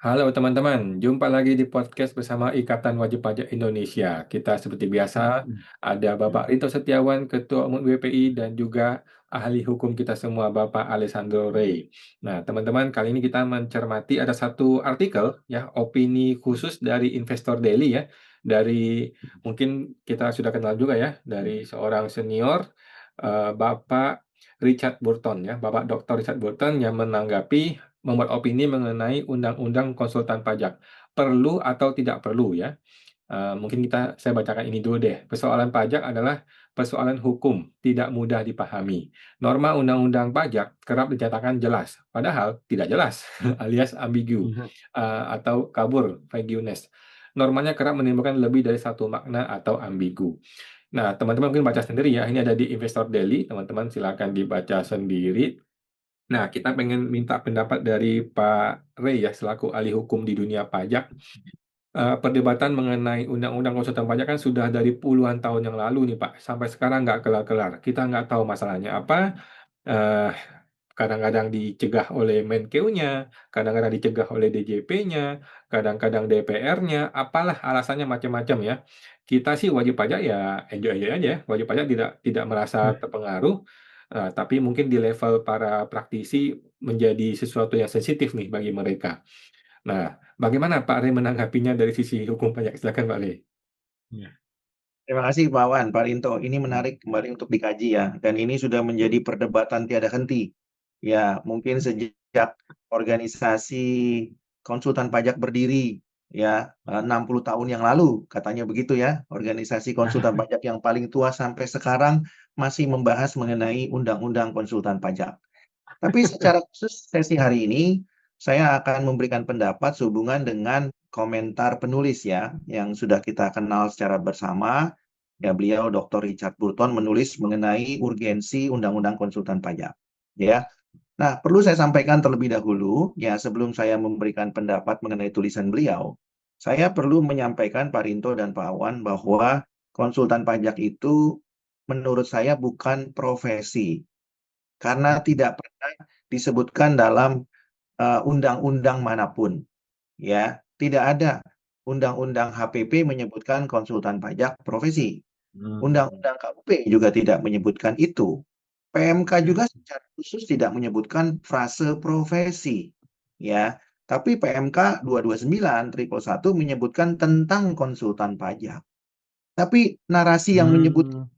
Halo teman-teman, jumpa lagi di podcast bersama Ikatan Wajib Pajak Indonesia. Kita seperti biasa ada Bapak Rito Setiawan, Ketua Umum BPI, dan juga ahli hukum kita semua, Bapak Alessandro Rey. Nah, teman-teman, kali ini kita mencermati ada satu artikel, ya, opini khusus dari Investor Daily, ya, dari mungkin kita sudah kenal juga ya, dari seorang senior, Bapak Richard Burton, ya, Bapak Dr. Richard Burton yang menanggapi membuat opini mengenai undang-undang konsultan pajak. Perlu atau tidak perlu ya? Mungkin saya bacakan ini dulu deh. Persoalan pajak adalah persoalan hukum, tidak mudah dipahami. Norma undang-undang pajak kerap dinyatakan jelas, padahal tidak jelas, alias ambigu, atau kabur, vagueness. Normanya kerap menimbulkan lebih dari satu makna atau ambigu. Nah, teman-teman mungkin baca sendiri ya. Ini ada di Investor Daily. Teman-teman silakan dibaca sendiri. Nah, kita pengen minta pendapat dari Pak Rey ya, selaku ahli hukum di dunia pajak. Perdebatan mengenai undang-undang konsultan pajak kan sudah dari puluhan tahun yang lalu nih Pak, sampai sekarang nggak kelar-kelar. Kita nggak tahu masalahnya apa, eh, kadang-kadang dicegah oleh Menkeu-nya, kadang-kadang dicegah oleh DJP-nya, kadang-kadang DPR-nya, apalah alasannya macam-macam ya. Kita sih wajib pajak ya enjoy-enjoy aja, ya. Wajib pajak tidak merasa terpengaruh, tapi mungkin di level para praktisi menjadi sesuatu yang sensitif nih bagi mereka. Nah, bagaimana Pak Rey menanggapinya dari sisi hukum pajak? Silakan Pak Rey. Ya. Terima kasih Pak Wan, Pak Rinto. Ini Hmm. menarik kembali untuk dikaji ya. Dan ini sudah menjadi perdebatan tiada henti. Ya, mungkin sejak organisasi konsultan pajak berdiri ya 60 tahun yang lalu, katanya begitu ya. Organisasi konsultan pajak yang paling tua sampai sekarang masih membahas mengenai undang-undang konsultan pajak. Tapi secara khusus sesi hari ini saya akan memberikan pendapat sehubungan dengan komentar penulis ya yang sudah kita kenal secara bersama. Ya, beliau Dr. Richard Burton menulis mengenai urgensi undang-undang konsultan pajak. Ya. Nah, perlu saya sampaikan terlebih dahulu ya sebelum saya memberikan pendapat mengenai tulisan beliau, saya perlu menyampaikan Pak Rinto dan Pak Awan bahwa konsultan pajak itu menurut saya bukan profesi karena tidak pernah disebutkan dalam undang-undang manapun ya tidak ada undang-undang HPP menyebutkan konsultan pajak profesi, Hmm. undang-undang KUP juga tidak menyebutkan itu, PMK Ya. juga secara khusus tidak menyebutkan frase profesi ya, tapi PMK 229 111 menyebutkan tentang konsultan pajak, tapi narasi yang menyebut Hmm.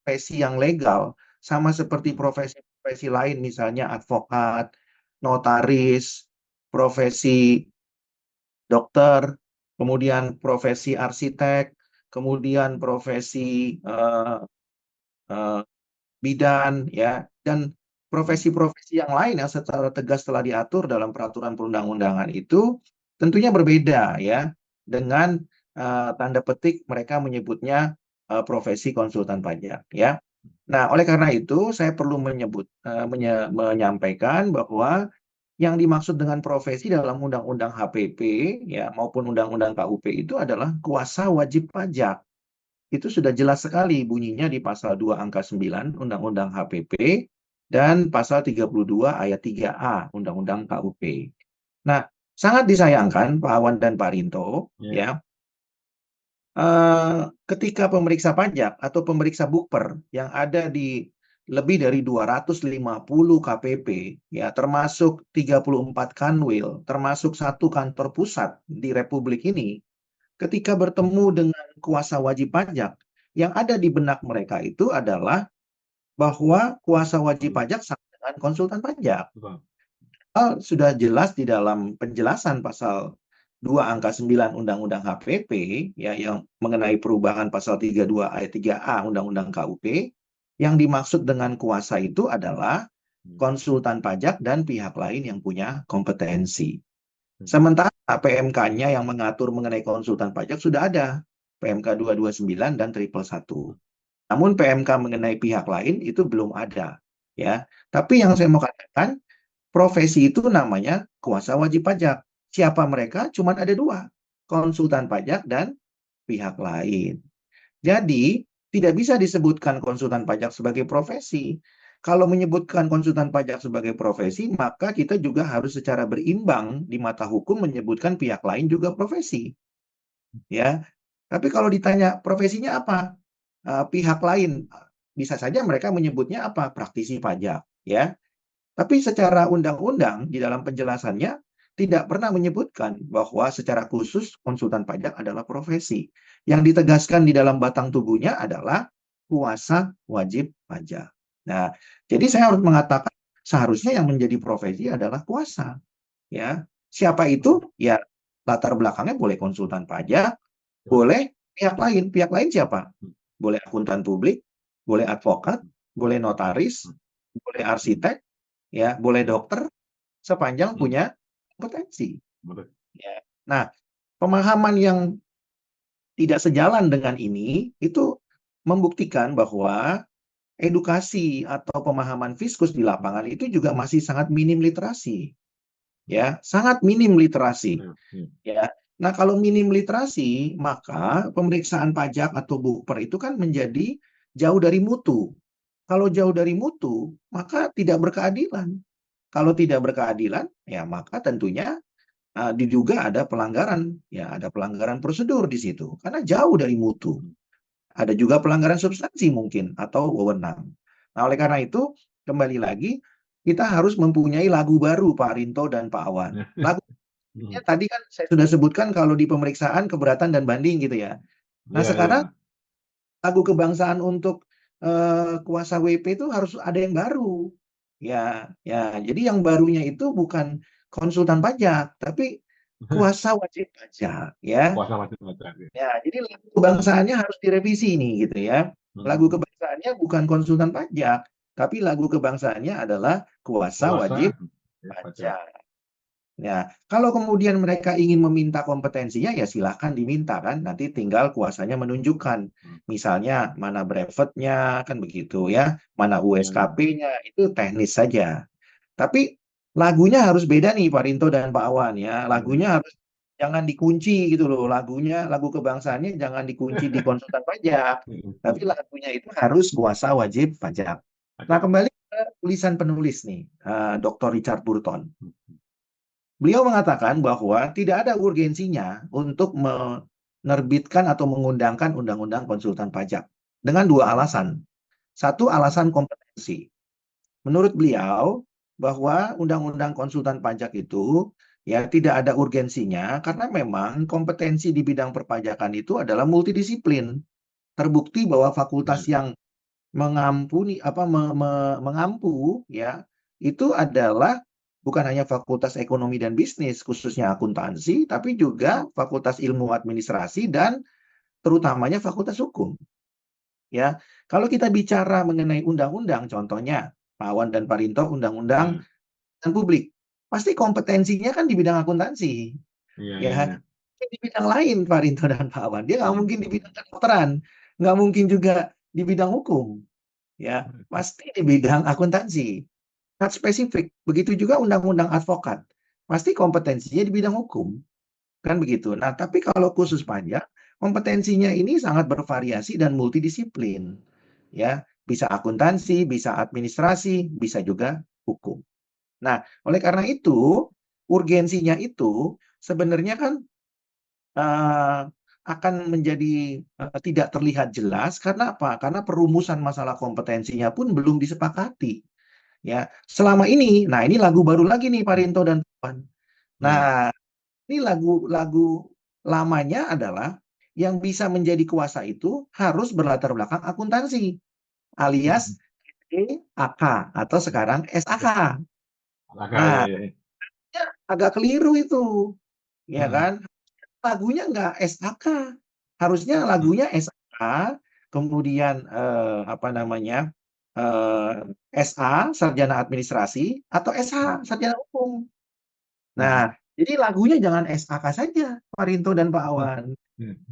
profesi yang legal sama seperti profesi-profesi lain misalnya advokat, notaris, profesi dokter, kemudian profesi arsitek, kemudian profesi eh, bidan, ya, dan profesi-profesi yang lain yang secara tegas telah diatur dalam peraturan perundang-undangan itu tentunya berbeda, ya, dengan tanda petik mereka menyebutnya profesi konsultan pajak, ya. Nah, oleh karena itu saya perlu menyampaikan bahwa yang dimaksud dengan profesi dalam Undang-Undang HPP ya maupun Undang-Undang KUP itu adalah kuasa wajib pajak. Itu sudah jelas sekali bunyinya di pasal 2 angka 9 Undang-Undang HPP dan pasal 32 ayat 3A Undang-Undang KUP. Nah, sangat disayangkan Pak Awan dan Pak Rinto Ya. ya, ketika pemeriksa pajak atau pemeriksa bukper yang ada di lebih dari 250 KPP, ya, termasuk 34 kanwil, termasuk satu kantor pusat di Republik ini, ketika bertemu dengan kuasa wajib pajak, yang ada di benak mereka itu adalah bahwa kuasa wajib pajak sama dengan konsultan pajak. Sudah jelas di dalam penjelasan pasal 2 angka 9 Undang-Undang HPP ya yang mengenai perubahan pasal 32 ayat 3A Undang-Undang KUP, yang dimaksud dengan kuasa itu adalah konsultan pajak dan pihak lain yang punya kompetensi. Sementara PMK-nya yang mengatur mengenai konsultan pajak sudah ada, PMK 229 dan 111. Namun PMK mengenai pihak lain itu belum ada, ya. Tapi yang saya mau katakan, profesi itu namanya kuasa wajib pajak. Siapa mereka? Cuma ada dua, konsultan pajak dan pihak lain. Jadi, tidak bisa disebutkan konsultan pajak sebagai profesi. kalau menyebutkan konsultan pajak sebagai profesi, maka kita juga harus secara berimbang di mata hukum menyebutkan pihak lain juga profesi, ya. Tapi kalau ditanya profesinya apa? Pihak lain bisa saja mereka menyebutnya apa? Praktisi pajak, ya. Tapi secara undang-undang di dalam penjelasannya tidak pernah menyebutkan bahwa secara khusus konsultan pajak adalah profesi. Yang ditegaskan di dalam batang tubuhnya adalah kuasa wajib pajak. Nah, jadi saya harus mengatakan seharusnya yang menjadi profesi adalah kuasa, ya. Siapa itu? Ya, latar belakangnya boleh konsultan pajak, boleh pihak lain. Pihak lain siapa? Boleh akuntan publik, boleh advokat, boleh notaris, boleh arsitek, ya, boleh dokter, sepanjang punya kompetensi. Ya. Nah, pemahaman yang tidak sejalan dengan ini itu membuktikan bahwa edukasi atau pemahaman fiskus di lapangan itu juga masih sangat minim literasi, ya, sangat minim literasi, ya. Nah, kalau minim literasi, maka pemeriksaan pajak atau bukper itu kan menjadi jauh dari mutu. Kalau jauh dari mutu, maka tidak berkeadilan. Kalau tidak berkeadilan, ya maka tentunya diduga ada pelanggaran, ya ada pelanggaran prosedur di situ karena jauh dari mutu. Ada juga pelanggaran substansi mungkin atau wewenang. Nah, oleh karena itu kembali lagi kita harus mempunyai lagu baru Pak Rinto dan Pak Awan. Lagunya tadi kan saya sudah sebutkan kalau di pemeriksaan keberatan dan banding gitu ya. Nah, Iya, iya. sekarang lagu kebangsaan untuk kuasa WP itu harus ada yang baru. Ya, ya. Jadi yang barunya itu bukan konsultan pajak, tapi kuasa wajib pajak, ya. Puasa masih macam. Ya, jadi lagu kebangsaannya harus direvisi nih, gitu ya. Lagu Hmm. kebangsaannya bukan konsultan pajak, tapi lagu kebangsaannya adalah kuasa Puasa wajib ya, pajak. pajak. Ya, kalau kemudian mereka ingin meminta kompetensinya, ya silahkan diminta kan. Nanti tinggal kuasanya menunjukkan. Misalnya mana brevetnya, kan begitu ya. Mana USKP-nya, itu teknis saja. Tapi lagunya harus beda nih Pak Rinto dan Pak Awan ya. Lagunya harus jangan dikunci gitu loh. Lagunya, lagu kebangsaannya jangan dikunci di konsultan pajak. Tapi lagunya itu harus kuasa wajib pajak. Nah, kembali ke tulisan penulis nih, Dr. Richard Burton. Beliau mengatakan bahwa tidak ada urgensinya untuk menerbitkan atau mengundangkan undang-undang konsultan pajak dengan dua alasan. Satu, alasan kompetensi. Menurut beliau bahwa undang-undang konsultan pajak itu ya tidak ada urgensinya karena memang kompetensi di bidang perpajakan itu adalah multidisiplin. Terbukti bahwa fakultas yang mengampuni mengampu ya itu adalah bukan hanya fakultas ekonomi dan bisnis khususnya akuntansi tapi juga fakultas ilmu administrasi dan terutamanya fakultas hukum, ya. Kalau kita bicara mengenai undang-undang contohnya Pak Awan dan Pak Rinto undang-undang dan publik pasti kompetensinya kan di bidang akuntansi, Iya, iya, ya. iya. Di bidang lain Pak Rinto dan Pak Awan dia nggak mungkin di bidang kedokteran, nggak mungkin juga di bidang hukum, ya, pasti di bidang akuntansi. Sangat spesifik. Begitu juga undang-undang advokat. Pasti kompetensinya di bidang hukum. Kan begitu. Nah, tapi kalau khusus pajak, kompetensinya ini sangat bervariasi dan multidisiplin. Ya, bisa akuntansi, bisa administrasi, bisa juga hukum. Nah, oleh karena itu, urgensinya itu sebenarnya kan eh, akan menjadi tidak terlihat jelas karena apa? Karena perumusan masalah kompetensinya pun belum disepakati. Ya, selama ini, nah ini lagu baru lagi nih Pak Rinto dan Puan. Nah, ini lagu-lagu lamanya adalah yang bisa menjadi kuasa itu harus berlatar belakang akuntansi, alias AK atau sekarang SAK. Maka, iya, Nah, iya, iya. ya, agak keliru itu, ya kan? Lagunya nggak SAK, harusnya lagunya SAK, kemudian apa namanya SA sarjana administrasi atau SH sarjana hukum. Nah, jadi lagunya jangan SAK saja, Pak Rinto dan Pak Awan,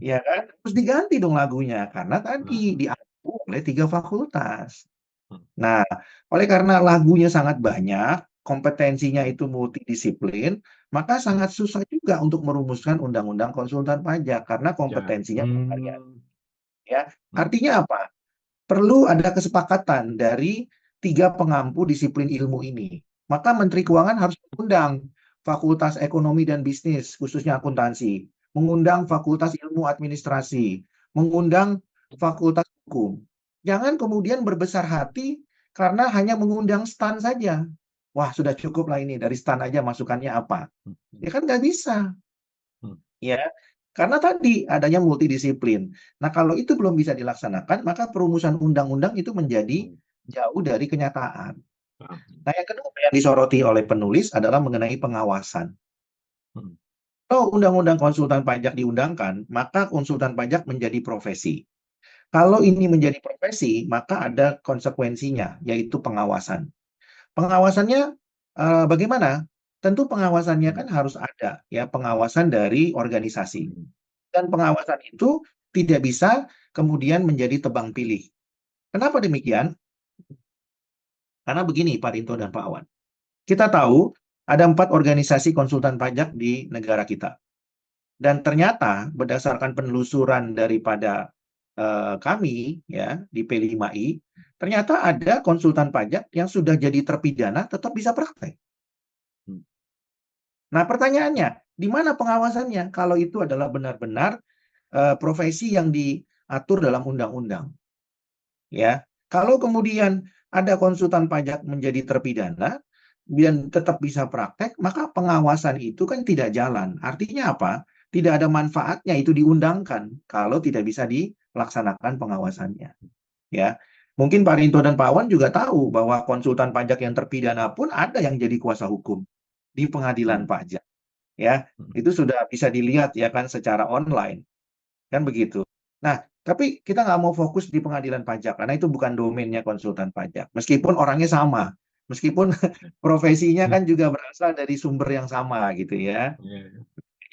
ya kan? Terus diganti dong lagunya karena tadi diatur oleh 3 fakultas. Nah, oleh karena lagunya sangat banyak, kompetensinya itu multidisiplin, maka sangat susah juga untuk merumuskan undang-undang konsultan pajak karena Ya. kompetensinya bervariasi. Ya, artinya apa? Perlu ada kesepakatan dari 3 pengampu disiplin ilmu ini. Maka Menteri Keuangan harus mengundang Fakultas Ekonomi dan Bisnis, khususnya akuntansi, mengundang Fakultas Ilmu Administrasi, mengundang Fakultas Hukum. Jangan kemudian berbesar hati karena hanya mengundang STAN saja. Wah, sudah cukup lah ini, dari STAN aja masukannya apa. Ya kan nggak bisa. Ya, karena tadi adanya multidisiplin. Nah, kalau itu belum bisa dilaksanakan, maka perumusan undang-undang itu menjadi jauh dari kenyataan. Nah, yang kedua yang disoroti oleh penulis adalah mengenai pengawasan. Kalau undang-undang konsultan pajak diundangkan, maka konsultan pajak menjadi profesi. Kalau ini menjadi profesi, maka ada konsekuensinya, yaitu pengawasan. Pengawasannya bagaimana? Tentu pengawasannya kan harus ada, ya, pengawasan dari organisasi. Dan pengawasan itu tidak bisa kemudian menjadi tebang pilih. Kenapa demikian? Karena begini, Pak Rinto dan Pak Awan. Kita tahu ada 4 organisasi konsultan pajak di negara kita. Dan ternyata berdasarkan penelusuran daripada kami ya di P5I, ternyata ada konsultan pajak yang sudah jadi terpidana tetap bisa praktek. Nah, pertanyaannya, di mana pengawasannya kalau itu adalah benar-benar profesi yang diatur dalam undang-undang? Ya, kalau kemudian ada konsultan pajak menjadi terpidana dan tetap bisa praktek, maka pengawasan itu kan tidak jalan. Artinya apa? Tidak ada manfaatnya itu diundangkan kalau tidak bisa dilaksanakan pengawasannya. Ya, mungkin Pak Rinto dan Pak Wan juga tahu bahwa konsultan pajak yang terpidana pun ada yang jadi kuasa hukum di pengadilan pajak. Ya, itu sudah bisa dilihat ya kan secara online, kan begitu. Nah, tapi kita nggak mau fokus di pengadilan pajak karena itu bukan domainnya konsultan pajak. Meskipun orangnya sama, meskipun profesinya kan juga berasal dari sumber yang sama gitu ya.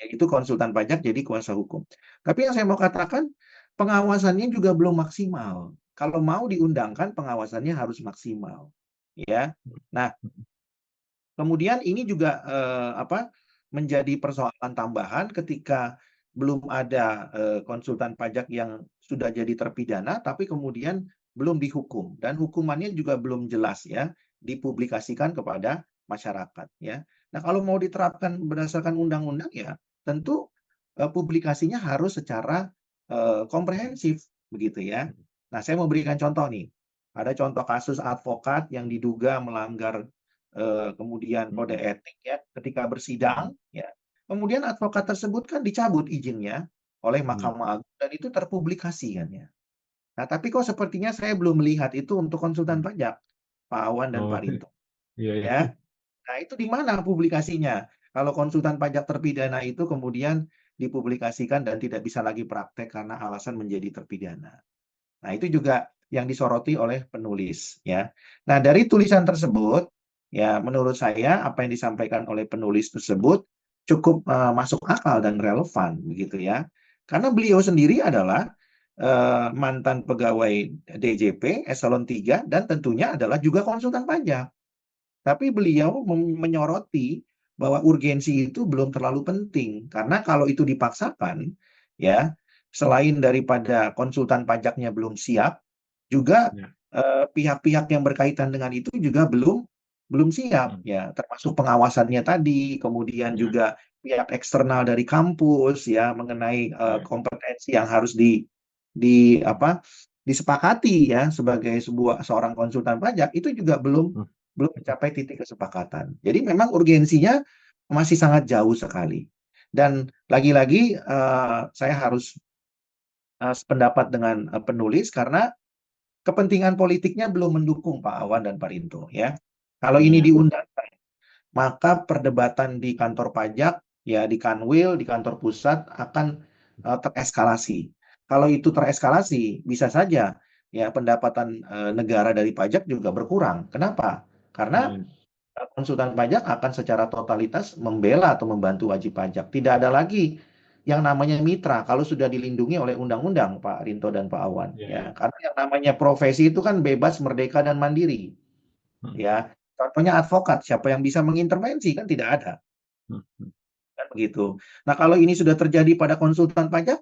Yaitu konsultan pajak jadi kuasa hukum. Tapi yang saya mau katakan, pengawasannya juga belum maksimal. Kalau mau diundangkan, pengawasannya harus maksimal. Ya. Nah, kemudian ini juga menjadi persoalan tambahan ketika belum ada konsultan pajak yang sudah jadi terpidana, tapi kemudian belum dihukum dan hukumannya juga belum jelas ya dipublikasikan kepada masyarakat ya. Nah, kalau mau diterapkan berdasarkan undang-undang ya tentu publikasinya harus secara komprehensif begitu ya. Nah, saya mau berikan contoh nih. Ada contoh kasus advokat yang diduga melanggar kemudian kode etik ya ketika bersidang ya. Kemudian advokat tersebut kan dicabut izinnya oleh Mahkamah Agung dan itu terpublikasi kan ya. Nah, tapi kok sepertinya saya belum melihat itu untuk konsultan pajak, Pak Awan dan Pak Rinto. Ya. Nah, itu di mana publikasinya? Kalau konsultan pajak terpidana itu kemudian dipublikasikan dan tidak bisa lagi praktek karena alasan menjadi terpidana. Nah, itu juga yang disoroti oleh penulis ya. Nah, dari tulisan tersebut ya menurut saya apa yang disampaikan oleh penulis tersebut cukup masuk akal dan relevan begitu ya. Karena beliau sendiri adalah mantan pegawai DJP eselon 3 dan tentunya adalah juga konsultan pajak. Tapi beliau menyoroti bahwa urgensi itu belum terlalu penting karena kalau itu dipaksakan ya selain daripada konsultan pajaknya belum siap juga pihak-pihak yang berkaitan dengan itu juga belum siap ya termasuk pengawasannya tadi kemudian juga pihak eksternal dari kampus ya mengenai kompetensi yang harus disepakati ya sebagai seorang konsultan pajak itu juga belum mencapai titik kesepakatan. Jadi memang urgensinya masih sangat jauh sekali. Dan lagi-lagi saya harus sependapat dengan penulis karena kepentingan politiknya belum mendukung Pak Awan dan Pak Rinto ya. Kalau ini diundangkan, maka perdebatan di kantor pajak ya di Kanwil, di kantor pusat akan tereskalasi. Kalau itu tereskalasi, bisa saja ya pendapatan negara dari pajak juga berkurang. Kenapa? Karena konsultan pajak akan secara totalitas membela atau membantu wajib pajak. Tidak ada lagi yang namanya mitra kalau sudah dilindungi oleh undang-undang, Pak Rinto dan Pak Awan. Ya, karena yang namanya profesi itu kan bebas, merdeka dan mandiri. Ya, contohnya advokat, siapa yang bisa mengintervensi kan tidak ada. Kan begitu. Nah, kalau ini sudah terjadi pada konsultan pajak,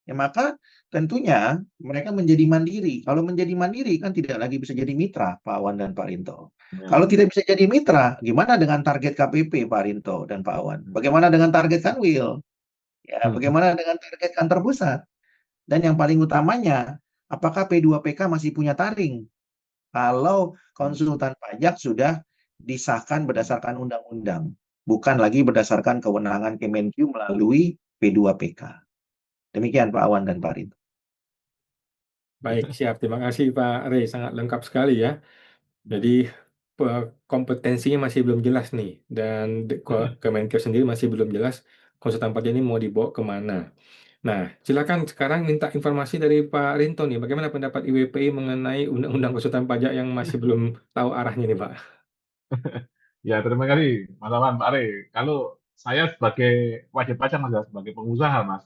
Ya maka tentunya mereka menjadi mandiri. Kalau menjadi mandiri kan tidak lagi bisa jadi mitra, Pak Awan dan Pak Rinto. Kalau Ya. tidak bisa jadi mitra, gimana dengan target KPP, Pak Rinto dan Pak Awan? Bagaimana dengan target Kanwil? Ya, bagaimana dengan target kantor pusat? Dan yang paling utamanya, apakah P2PK masih punya taring? Kalau konsultan pajak sudah disahkan berdasarkan undang-undang, bukan lagi berdasarkan kewenangan Kemenq melalui P2PK. Demikian Pak Awan dan Pak Rinto. Baik, siap. Terima kasih Pak Rey, sangat lengkap sekali ya. Jadi kompetensinya masih belum jelas nih, dan Kemenkeu sendiri masih belum jelas konsultan pajak ini mau dibawa kemana. Nah, silakan sekarang minta informasi dari Pak Rinto nih, bagaimana pendapat IWPI mengenai Undang-Undang Konsultan Pajak yang masih belum tahu arahnya nih Pak. Ya, terima kasih Mas Awan, Pak Are. Kalau saya sebagai wajib pajak Mas, ya, sebagai pengusaha Mas,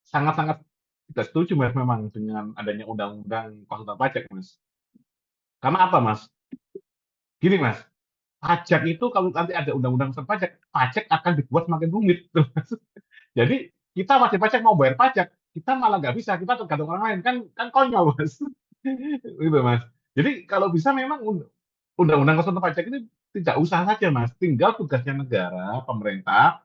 sangat-sangat tidak setuju Mas memang dengan adanya undang-undang konsultan pajak Mas. Karena apa Mas? Gini Mas, pajak itu kalau nanti ada undang-undang konsultan pajak, pajak akan dibuat semakin rumit. Mas. Jadi kita wajib pajak mau bayar pajak, kita malah nggak bisa, kita tergantung orang lain, kan konyol Mas. Gitu Mas. Jadi kalau bisa memang undang-undang konsultan pajak ini tidak usah saja Mas, tinggal tugasnya negara, pemerintah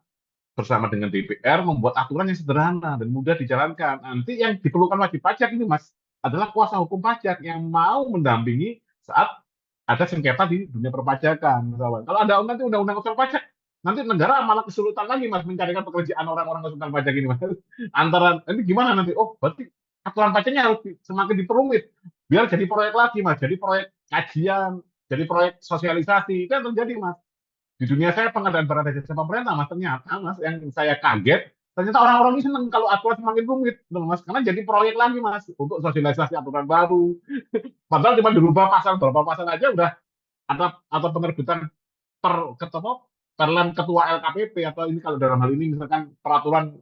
bersama dengan DPR membuat aturan yang sederhana dan mudah dijalankan. Nanti yang diperlukan wajib pajak ini Mas adalah kuasa hukum pajak yang mau mendampingi saat ada sengketa di dunia perpajakan. Mas Awan. Kalau ada nanti undang-undang konsultan pajak, nanti negara malah kesulitan lagi Mas mencarikan pekerjaan orang-orang konsultan pajak ini Mas. Antara ini gimana nanti? Oh, berarti aturan pajaknya harus semakin diperumit biar jadi proyek lagi Mas, jadi proyek kajian, jadi proyek sosialisasi. Itu yang terjadi Mas. Di dunia saya pengadaan barang dan jasa pemerintah Mas, ternyata Mas yang saya kaget, ternyata orang-orang ini senang kalau aturan semakin rumit Mas, karena jadi proyek lagi Mas untuk sosialisasi aturan baru. Padahal cuma dirubah pasal berapa pasal aja udah ada atau penerbitan perlen ketua LKPP atau ini kalau dalam hal ini misalkan peraturan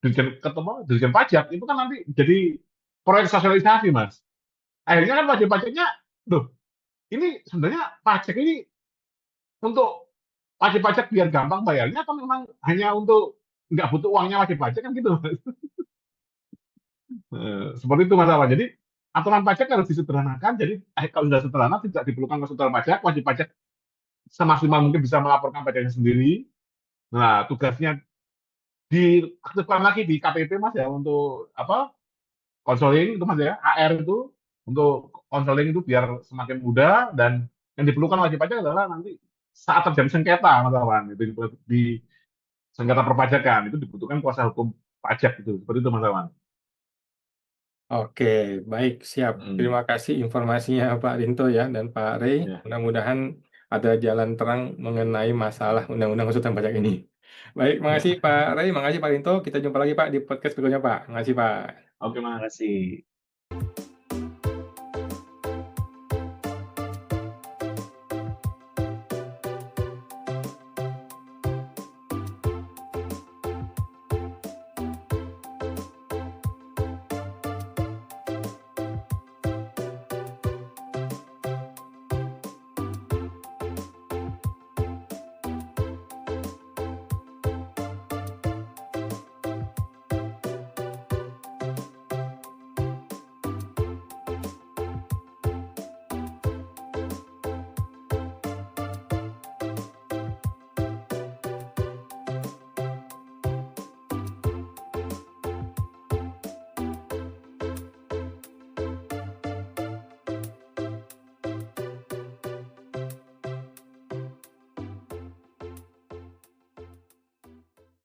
dirjen pajak itu kan nanti jadi proyek sosialisasi Mas. Akhirnya kan wajib pajaknya, loh ini sebenarnya pajak ini untuk wajib pajak biar gampang bayarnya atau memang hanya untuk nggak butuh uangnya wajib pajak kan gitu Mas. Seperti itu Mas Awan. Jadi aturan pajak harus disederhanakan. Jadi kalau sudah sederhana tidak diperlukan konsultan pajak, wajib pajak semaksimal mungkin bisa melaporkan pajaknya sendiri. Nah, tugasnya diaktifkan lagi di KPP Mas ya untuk apa? Konseling itu Mas ya, AR itu untuk konseling itu biar semakin mudah dan yang diperlukan wajib pajak adalah nanti saat terjadi sengketa Mas Awan itu di sengketa perpajakan itu dibutuhkan kuasa hukum pajak itu seperti itu Mas Awan. Oke, baik, siap. Hmm. Terima kasih informasinya Pak Rinto ya dan Pak Rey. Ya. Mudah-mudahan ada jalan terang mengenai masalah Undang-Undang Konsultan Pajak ini. Baik, makasih Pak Rey, makasih Pak Rinto. Kita jumpa lagi Pak di podcast berikutnya Pak. Makasih Pak. Oke Terima Mas. kasih.